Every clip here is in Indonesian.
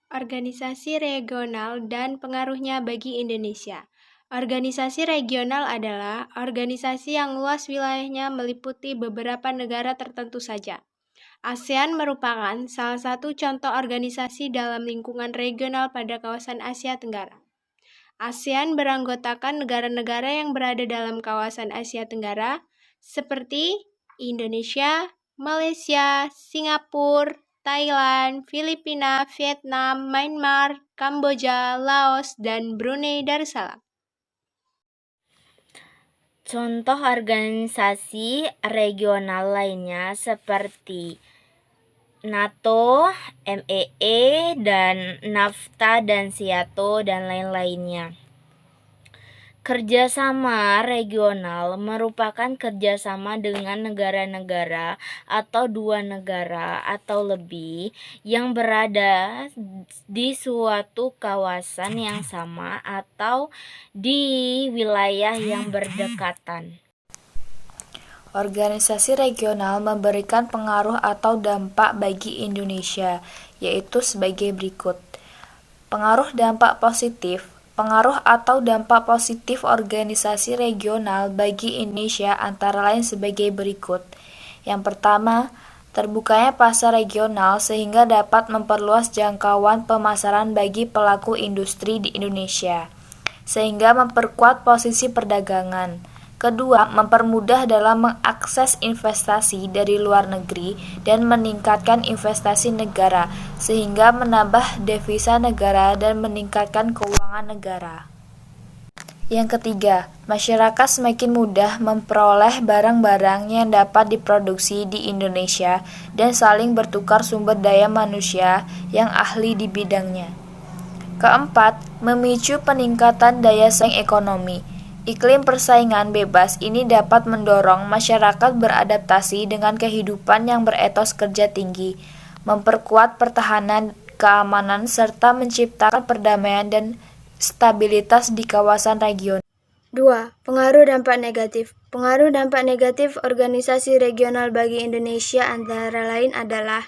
Organisasi regional dan pengaruhnya bagi Indonesia. Organisasi regional adalah organisasi yang luas wilayahnya meliputi beberapa negara tertentu saja. ASEAN merupakan salah satu contoh organisasi dalam lingkungan regional pada kawasan Asia Tenggara. ASEAN beranggotakan negara-negara yang berada dalam kawasan Asia Tenggara seperti Indonesia, Malaysia, Singapura, Thailand, Filipina, Vietnam, Myanmar, Kamboja, Laos, dan Brunei Darussalam. Contoh organisasi regional lainnya seperti NATO, MEE, dan NAFTA, dan SEATO, dan lain-lainnya. Kerjasama regional merupakan kerjasama dengan negara-negara atau dua negara atau lebih yang berada di suatu kawasan yang sama atau di wilayah yang berdekatan. Organisasi regional memberikan pengaruh atau dampak bagi Indonesia, yaitu sebagai berikut. Pengaruh dampak positif. Pengaruh atau dampak positif organisasi regional bagi Indonesia antara lain sebagai berikut. Yang pertama, terbukanya pasar regional sehingga dapat memperluas jangkauan pemasaran bagi pelaku industri di Indonesia, sehingga memperkuat posisi perdagangan. Kedua, mempermudah dalam mengakses investasi dari luar negeri dan meningkatkan investasi negara, sehingga menambah devisa negara dan meningkatkan keuangan negara. Yang ketiga, masyarakat semakin mudah memperoleh barang-barang yang dapat diproduksi di Indonesia dan saling bertukar sumber daya manusia yang ahli di bidangnya. Keempat, memicu peningkatan daya saing ekonomi. Iklim persaingan bebas ini dapat mendorong masyarakat beradaptasi dengan kehidupan yang beretos kerja tinggi, memperkuat pertahanan keamanan, serta menciptakan perdamaian dan stabilitas di kawasan regional. 2. Pengaruh dampak negatif. Pengaruh dampak negatif organisasi regional bagi Indonesia antara lain adalah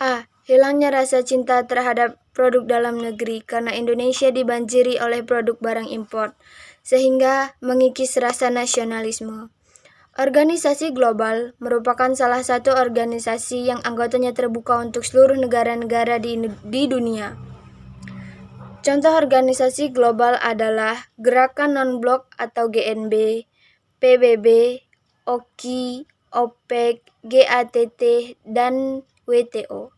A. Hilangnya rasa cinta terhadap produk dalam negeri karena Indonesia dibanjiri oleh produk barang impor, sehingga mengikis rasa nasionalisme. Organisasi global merupakan salah satu organisasi yang anggotanya terbuka untuk seluruh negara-negara di dunia. Contoh organisasi global adalah Gerakan Non-Blok atau GNB, PBB, OKI, OPEC, GATT, dan WTO.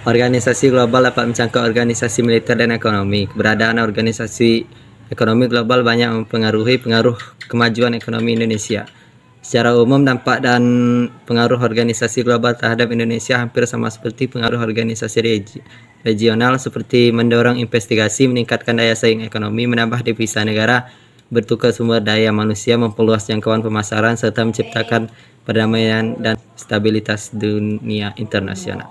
Organisasi global dapat mencakup organisasi militer dan ekonomi. Keberadaan organisasi ekonomi global banyak mempengaruhi kemajuan ekonomi Indonesia. Secara umum, dampak dan pengaruh organisasi global terhadap Indonesia hampir sama seperti pengaruh organisasi regional, seperti mendorong investigasi, meningkatkan daya saing ekonomi, menambah devisa negara, bertukar sumber daya manusia, memperluas jangkauan pemasaran, serta menciptakan perdamaian dan stabilitas dunia internasional.